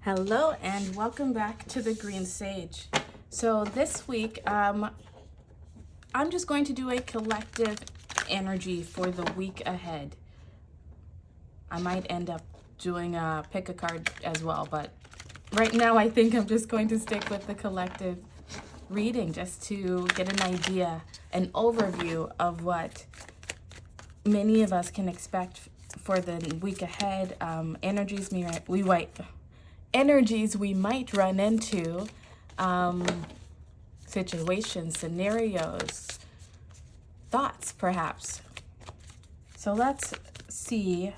Hello and welcome back to the Green Sage. So this week, I'm just going to do a collective energy for the week ahead. I might end up doing a pick a card as well, but right now I think I'm just going to stick with the collective reading just to get an idea, an overview of what many of us can expect for the week ahead. Energies we might run into, situations, scenarios, thoughts perhaps. So let's see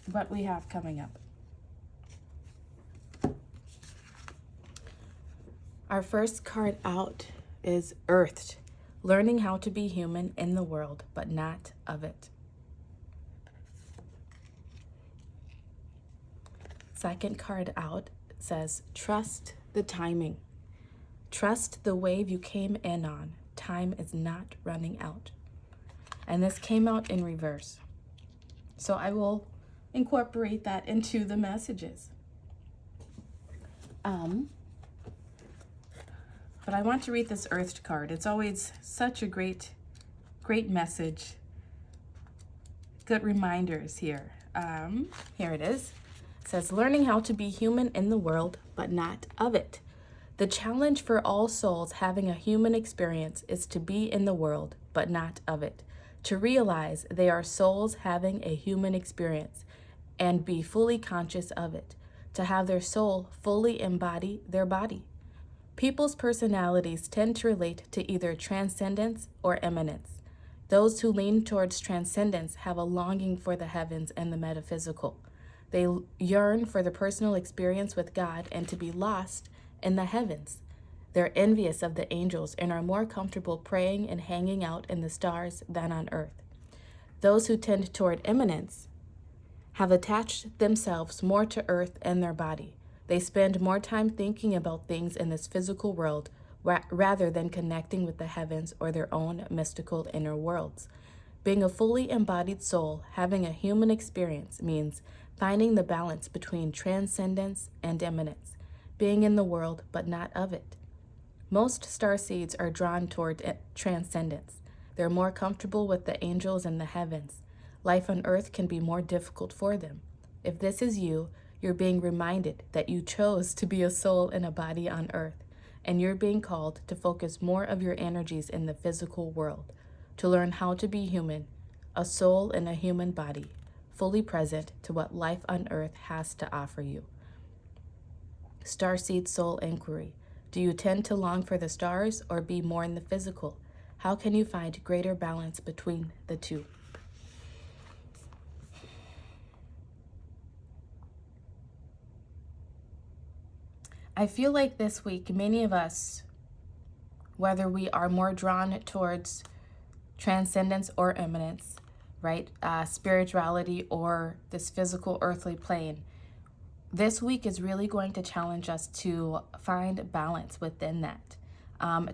what we have coming up. Our first card out is Earthed, learning how to be human in the world, but not of it. Second card out says, trust the timing. Trust the wave you came in on. Time is not running out. And this came out in reverse. So I will incorporate that into the messages. But I want to read this Earthed card. It's always such a great message. Good reminders here. Here it is. It says, learning how to be human in the world, but not of it. The challenge for all souls having a human experience is to be in the world, but not of it. To realize they are souls having a human experience and be fully conscious of it. To have their soul fully embody their body. People's personalities tend to relate to either transcendence or immanence. Those who lean towards transcendence have a longing for the heavens and the metaphysical. They yearn for the personal experience with God and to be lost in the heavens. They're envious of the angels and are more comfortable praying and hanging out in the stars than on earth. Those who tend toward immanence have attached themselves more to earth and their body. They spend more time thinking about things in this physical world rather than connecting with the heavens or their own mystical inner worlds. Being a fully embodied soul, having a human experience means finding the balance between transcendence and immanence, being in the world but not of it. Most starseeds are drawn toward transcendence. They're more comfortable with the angels and the heavens. Life on earth can be more difficult for them. If this is you, you're being reminded that you chose to be a soul in a body on earth, and you're being called to focus more of your energies in the physical world, to learn how to be human, a soul in a human body, fully present to what life on earth has to offer you. Starseed Soul Inquiry. Do you tend to long for the stars or be more in the physical? How can you find greater balance between the two? I feel like this week, many of us, whether we are more drawn towards transcendence or immanence, right? Spirituality or this physical earthly plane. This week is really going to challenge us to find balance within that,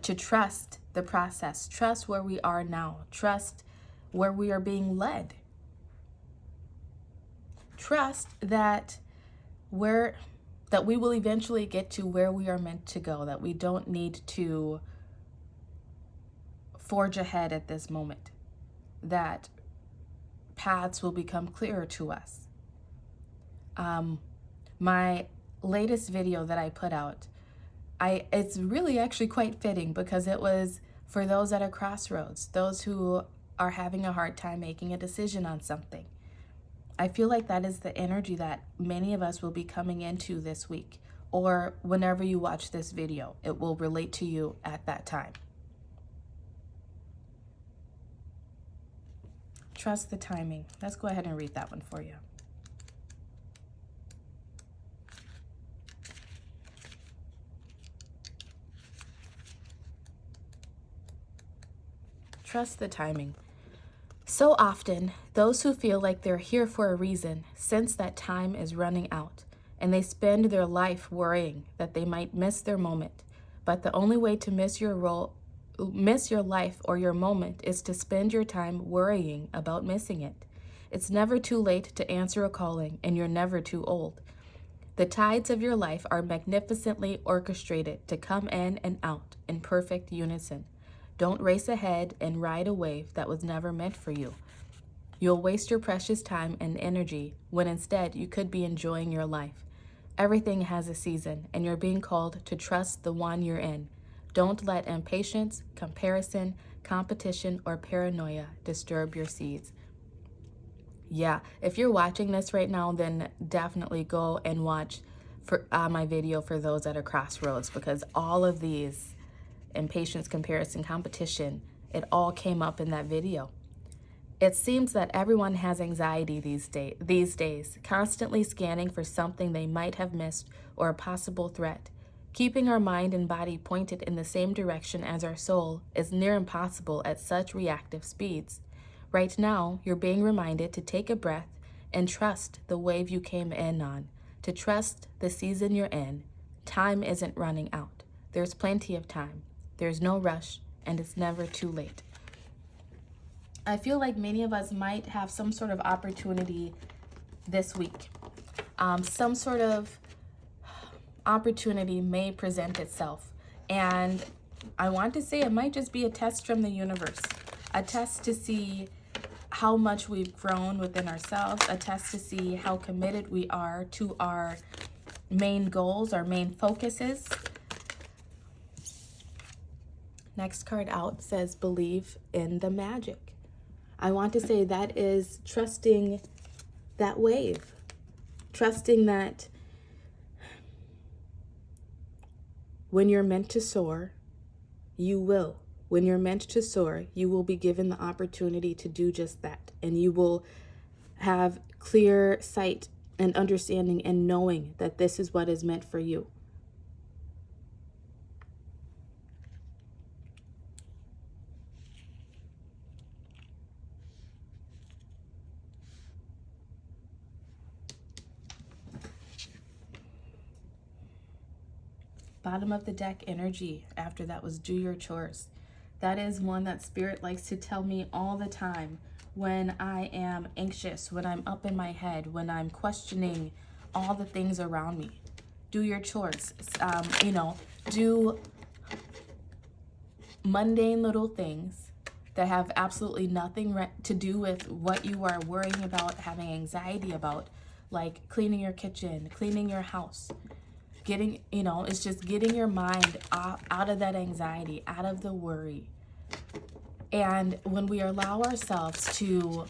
to trust the process, trust where we are now, trust where we are being led. Trust that we will eventually get to where we are meant to go, that we don't need to forge ahead at this moment, that paths will become clearer to us. My latest video that I put out, it's really actually quite fitting because it was for those at a crossroads, those who are having a hard time making a decision on something. I feel like that is the energy that many of us will be coming into this week, or whenever you watch this video, it will relate to you at that time. Trust the timing. Let's go ahead and read that one for you. Trust the timing. So often, those who feel like they're here for a reason sense that time is running out, and they spend their life worrying that they might miss their moment. But the only way to miss your life or your moment is to spend your time worrying about missing it. It's never too late to answer a calling, and you're never too old. The tides of your life are magnificently orchestrated to come in and out in perfect unison. Don't race ahead and ride a wave that was never meant for you. You'll waste your precious time and energy when instead you could be enjoying your life. Everything has a season, and you're being called to trust the one you're in. Don't let impatience, comparison, competition, or paranoia disturb your seeds. Yeah, if you're watching this right now, then definitely go and watch my video for those at a crossroads, because all of these, impatience, comparison, competition, it all came up in that video. It seems that everyone has anxiety these days, constantly scanning for something they might have missed or a possible threat. Keeping our mind and body pointed in the same direction as our soul is near impossible at such reactive speeds. Right now, you're being reminded to take a breath and trust the wave you came in on, to trust the season you're in. Time isn't running out. There's plenty of time. There's no rush, and it's never too late. I feel like many of us might have some sort of opportunity this week. Some sort of opportunity may present itself. And I want to say it might just be a test from the universe, a test to see how much we've grown within ourselves, a test to see how committed we are to our main goals, our main focuses. Next card out says, believe in the magic. I want to say that is trusting that wave, trusting that when you're meant to soar, you will. When you're meant to soar, you will be given the opportunity to do just that. And you will have clear sight and understanding and knowing that this is what is meant for you. Bottom of the deck energy after that was do your chores. That is one that Spirit likes to tell me all the time when I am anxious, when I'm up in my head, when I'm questioning all the things around me. Do your chores. Do mundane little things that have absolutely nothing to do with what you are worrying about, having anxiety about, like cleaning your kitchen, cleaning your house. It's just getting your mind out of that anxiety, out of the worry. And when we allow ourselves to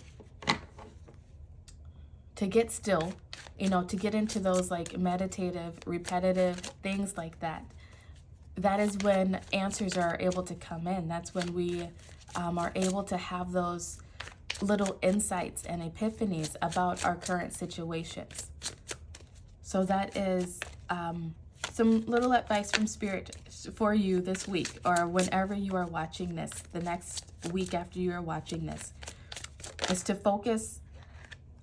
get still, to get into those like meditative, repetitive things like that, that is when answers are able to come in. That's when we are able to have those little insights and epiphanies about our current situations. So that is some little advice from Spirit for you this week, or whenever you are watching this, the next week after you are watching this, is to focus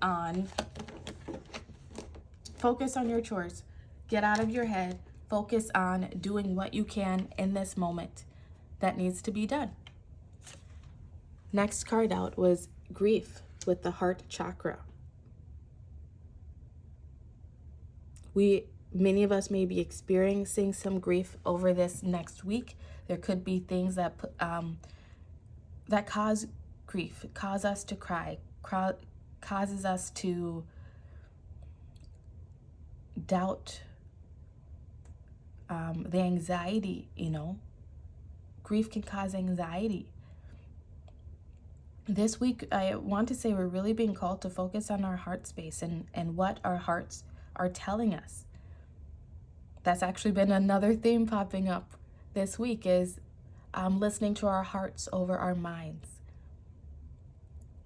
on your chores. Get out of your head. Focus on doing what you can in this moment that needs to be done. Next card out was grief with the heart chakra. Many of us may be experiencing some grief over this next week. There could be things that cause grief, cause us to cry, causes us to doubt, the anxiety, Grief can cause anxiety. This week, I want to say we're really being called to focus on our heart space and what our hearts are telling us. That's actually been another theme popping up this week, is listening to our hearts over our minds.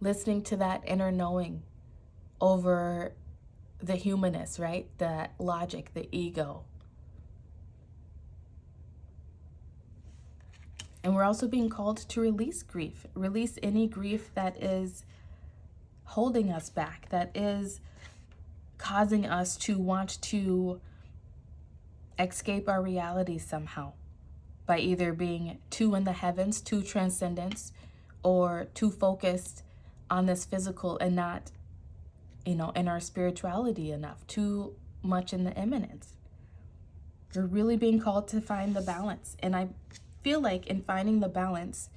Listening to that inner knowing over the humanness, right? The logic, the ego. And we're also being called to release grief. Release any grief that is holding us back, that is causing us to want to escape our reality somehow, by either being too in the heavens, too transcendence, or too focused on this physical and not in our spirituality enough, too much in the immanence. We're really being called to find the balance. And I feel like in finding the balance,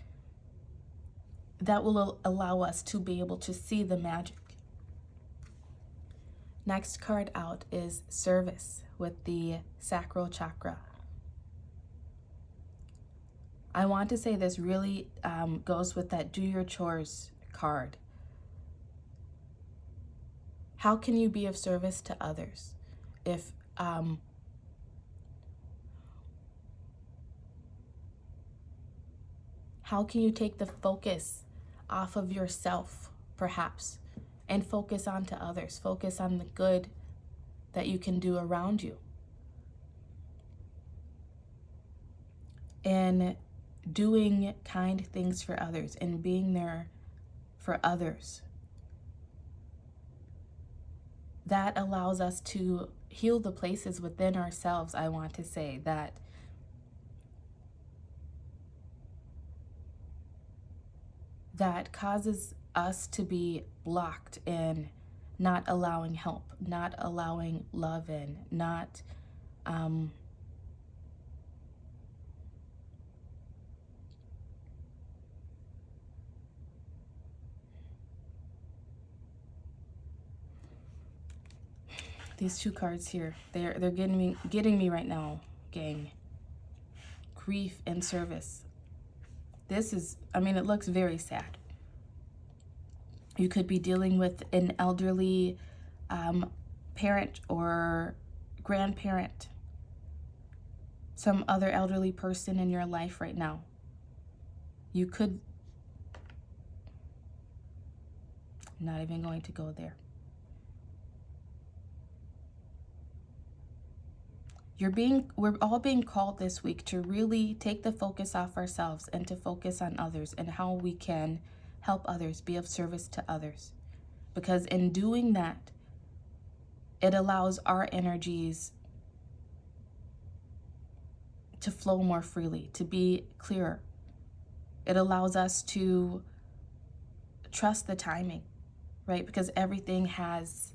that will allow us to be able to see the magic. Next card out is service with the Sacral Chakra. I want to say this really goes with that do your chores card. How can you be of service to others? If how can you take the focus off of yourself, perhaps, and focus onto others? Focus on the good that you can do around you. And doing kind things for others and being there for others. That allows us to heal the places within ourselves, I want to say, that causes us to be blocked in not allowing help, not allowing love in, not these two cards here, they're getting me right now, gang. Grief and service. This is, it looks very sad. You could be dealing with an elderly parent or grandparent, some other elderly person in your life right now. You could, I'm not even going to go there. We're all being called this week to really take the focus off ourselves and to focus on others and how we can help others, be of service to others. Because in doing that, it allows our energies to flow more freely, to be clearer. It allows us to trust the timing, right? Because everything has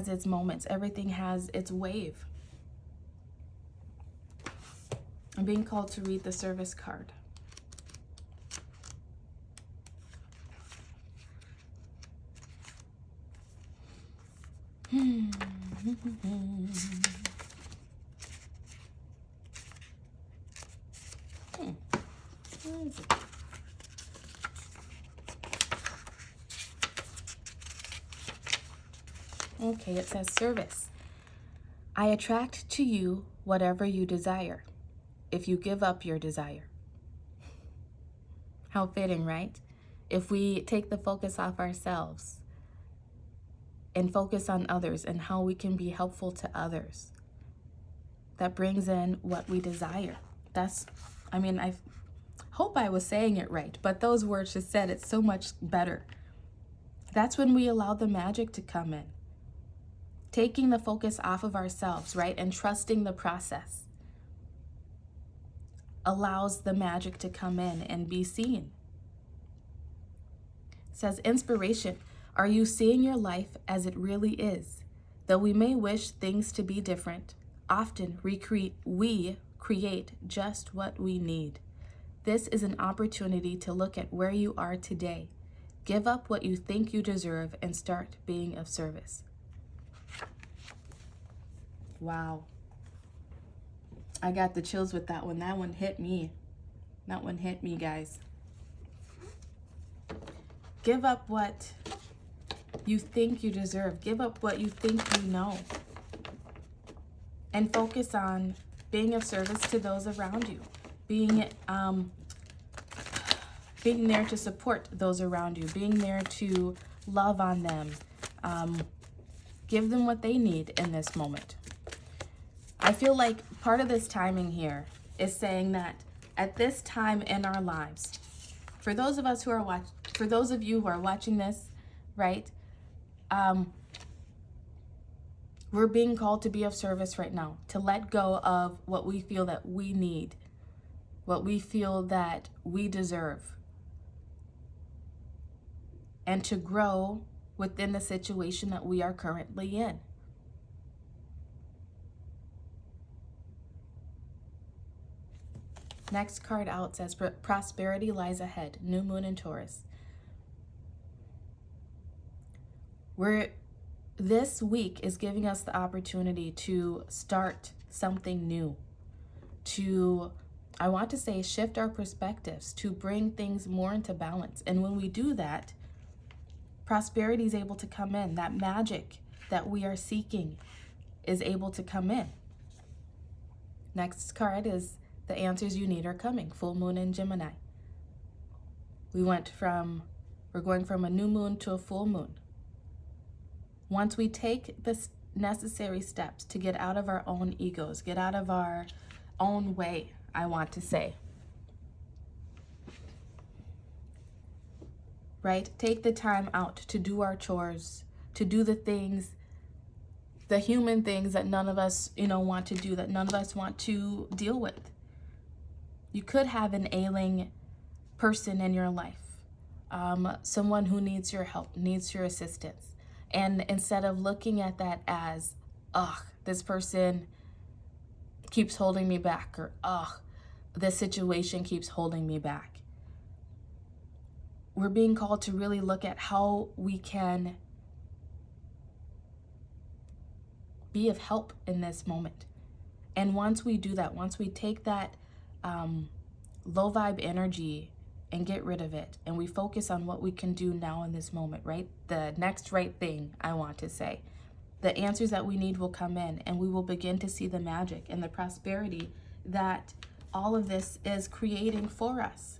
its moments. Everything has its wave. I'm being called to read the service card. Where is it? Okay, it says service. I attract to you whatever you desire, if you give up your desire. How fitting, right? If we take the focus off ourselves and focus on others and how we can be helpful to others, that brings in what we desire. I hope I was saying it right, but those words just said it so much better. That's when we allow the magic to come in. Taking the focus off of ourselves, right, and trusting the process allows the magic to come in and be seen. It says, inspiration. Are you seeing your life as it really is? Though we may wish things to be different, often we create just what we need. This is an opportunity to look at where you are today. Give up what you think you deserve and start being of service. Wow. I got the chills with that one. That one hit me. That one hit me, guys. Give up what you think you deserve. Give up what you think you know. And focus on being of service to those around you. Being there to support those around you. Being there to love on them. Give them what they need in this moment. I feel like part of this timing here is saying that at this time in our lives, for those of you who are watching this, right? We're being called to be of service right now, to let go of what we feel that we need, what we feel that we deserve. and to grow within the situation that we are currently in. Next card out says prosperity lies ahead, new moon in Taurus. This week is giving us the opportunity to start something new, to, I want to say, shift our perspectives, to bring things more into balance. And when we do that, prosperity is able to come in. That magic that we are seeking is able to come in. Next card is the answers you need are coming, full moon in Gemini. We're going from a new moon to a full moon. Once we take the necessary steps to get out of our own egos, get out of our own way, I want to say, right? Take the time out to do our chores, to do the things, the human things that none of us, want to do, that none of us want to deal with. You could have an ailing person in your life, someone who needs your help, needs your assistance. And instead of looking at that as, this person keeps holding me back, or, this situation keeps holding me back, we're being called to really look at how we can be of help in this moment. And once we do that, once we take that low vibe energy and get rid of it, and we focus on what we can do now in this moment, right? The next right thing, I want to say. The answers that we need will come in, and we will begin to see the magic and the prosperity that all of this is creating for us.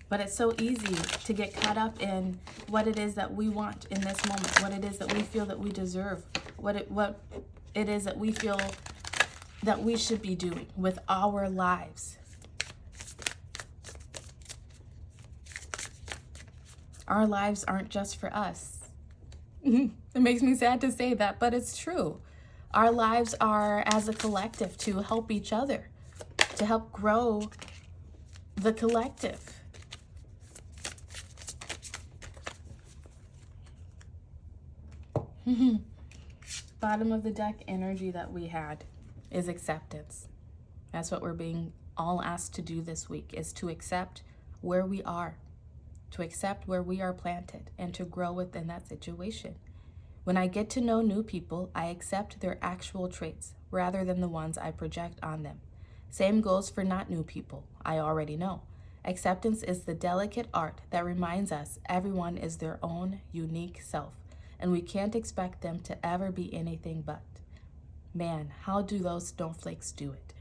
But it's so easy to get caught up in what it is that we want in this moment, what it is that we feel that we deserve, what it is that we feel that we should be doing with our lives. Our lives aren't just for us. It makes me sad to say that, but it's true. Our lives are as a collective to help each other, to help grow the collective. Bottom of the deck energy that we had is acceptance. That's what we're being all asked to do this week, is to accept where we are, to accept where we are planted, and to grow within that situation. When I get to know new people, I accept their actual traits rather than the ones I project on them. Same goes for not new people, I already know. Acceptance is the delicate art that reminds us everyone is their own unique self, and we can't expect them to ever be anything but. Man, how do those snowflakes do it?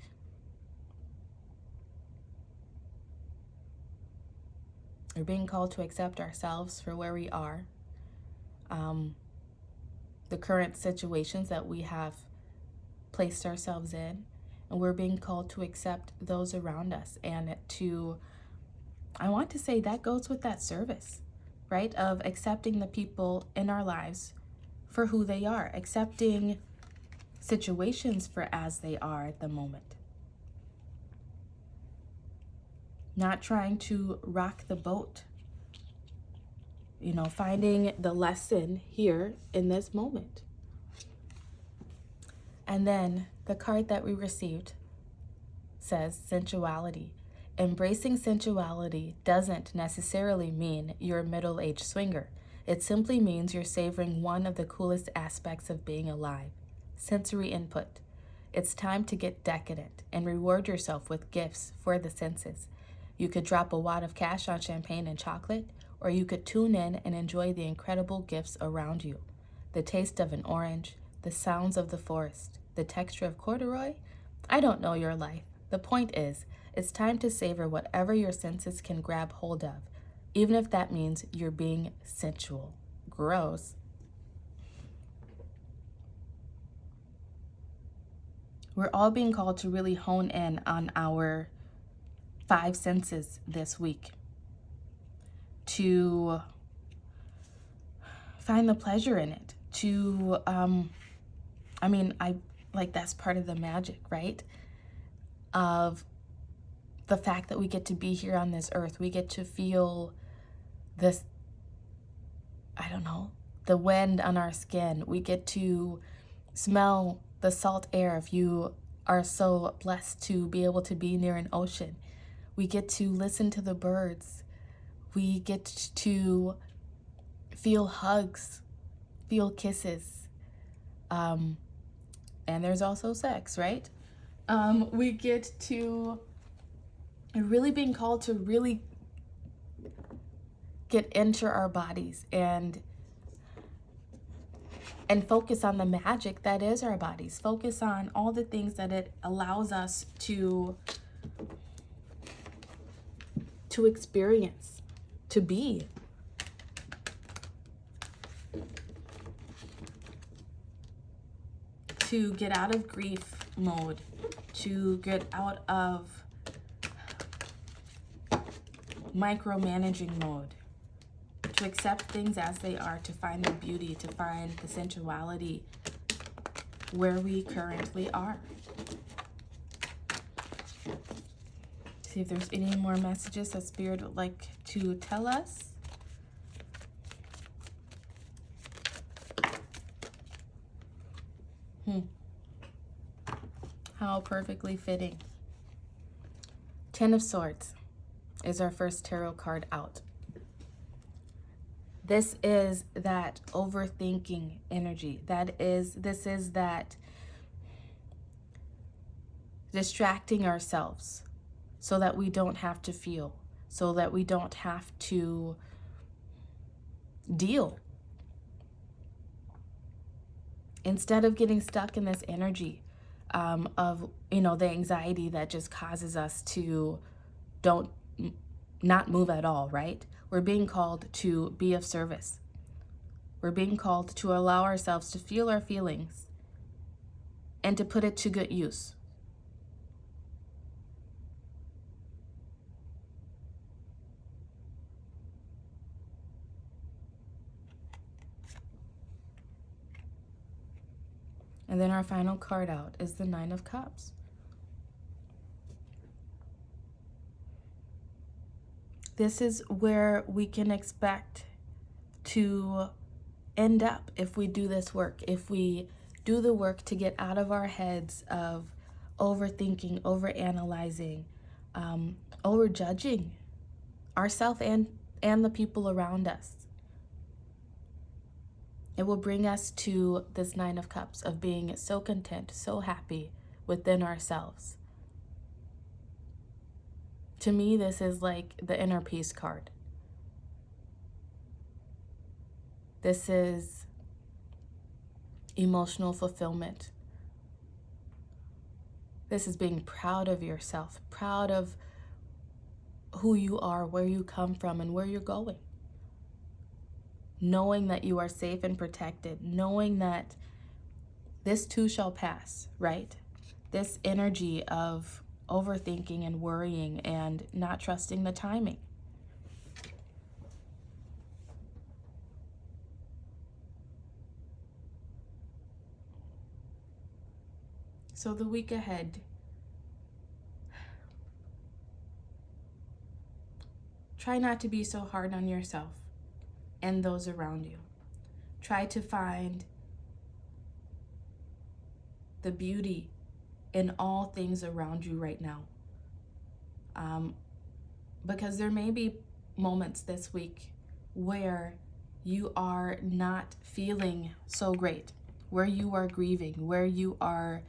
We're being called to accept ourselves for where we are, the current situations that we have placed ourselves in, and we're being called to accept those around us, and to, I want to say, that goes with that service, right? Of accepting the people in our lives for who they are, accepting situations for as they are at the moment. Not trying to rock the boat, finding the lesson here in this moment. And then the card that we received says sensuality. Embracing sensuality doesn't necessarily mean you're a middle-aged swinger. It simply means you're savoring one of the coolest aspects of being alive, sensory input. It's time to get decadent and reward yourself with gifts for the senses. You could drop a wad of cash on champagne and chocolate, or you could tune in and enjoy the incredible gifts around you. The taste of an orange, the sounds of the forest, the texture of corduroy. I don't know your life. The point is, it's time to savor whatever your senses can grab hold of, even if that means you're being sensual. Gross. We're all being called to really hone in on our 5 senses this week, to find the pleasure in it, to, that's part of the magic, right? Of the fact that we get to be here on this earth. We get to feel don't know, the wind on our skin. We get to smell the salt air if you are so blessed to be able to be near an ocean. We get to listen to the birds. We get to feel hugs, feel kisses. And there's also sex, right? We get to really being called to really get into our bodies and focus on the magic that is our bodies. Focus on all the things that it allows us to experience, to be. To get out of grief mode, to get out of micromanaging mode, to accept things as they are, to find the beauty, to find the sensuality where we currently are. See if there's any more messages that Spirit would like to tell us. How perfectly fitting. Ten of Swords is our first tarot card out. This is that overthinking energy. This is that distracting ourselves so that we don't have to feel, so that we don't have to deal. Instead of getting stuck in this energy of, the anxiety that just causes us to not move at all, right? We're being called to be of service. We're being called to allow ourselves to feel our feelings and to put it to good use. And then our final card out is the Nine of Cups. This is where we can expect to end up if we do this work, if we do the work to get out of our heads of overthinking, overanalyzing, overjudging ourselves and the people around us. It will bring us to this Nine of Cups of being so content, so happy within ourselves. To me, this is like the inner peace card. This is emotional fulfillment. This is being proud of yourself, proud of who you are, where you come from, and where you're going. Knowing that you are safe and protected, knowing that this too shall pass, right? This energy of overthinking and worrying and not trusting the timing. So the week ahead, try not to be so hard on yourself and those around you. Try to find the beauty in all things around you right now. Because there may be moments this week where you are not feeling so great, where you are grieving, where you are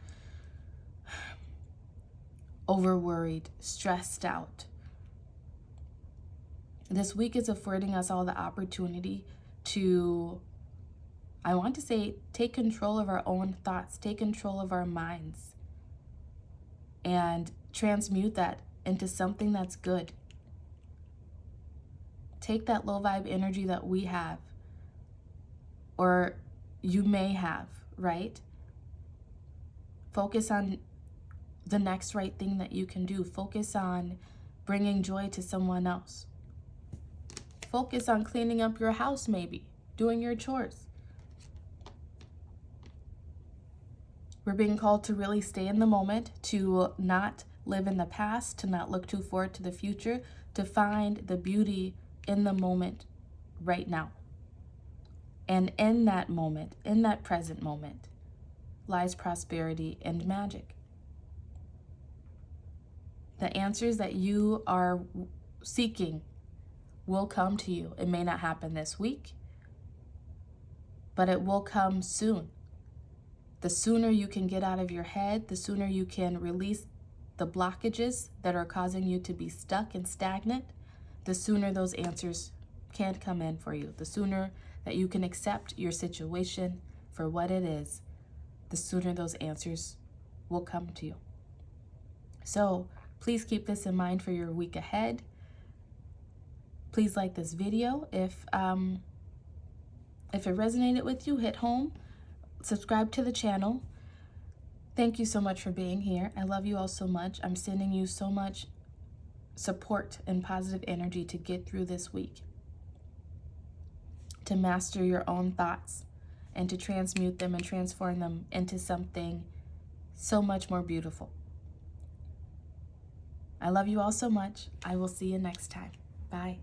over-worried, stressed out. This week is affording us all the opportunity to, I want to say, take control of our own thoughts, take control of our minds, and transmute that into something that's good. Take that low vibe energy that we have, or you may have, right? Focus on the next right thing that you can do. Focus on bringing joy to someone else. Focus on cleaning up your house, maybe, doing your chores. We're being called to really stay in the moment, to not live in the past, to not look too forward to the future, to find the beauty in the moment right now. And in that moment, in that present moment, lies prosperity and magic. The answers that you are seeking will come to you. It may not happen this week, but it will come soon. The sooner you can get out of your head, the sooner you can release the blockages that are causing you to be stuck and stagnant, the sooner those answers can come in for you. The sooner that you can accept your situation for what it is, the sooner those answers will come to you. So please keep this in mind for your week ahead. Please like this video. If it resonated with you, hit home. Subscribe to the channel. Thank you so much for being here. I love you all so much. I'm sending you so much support and positive energy to get through this week, to master your own thoughts and to transmute them and transform them into something so much more beautiful. I love you all so much. I will see you next time. Bye.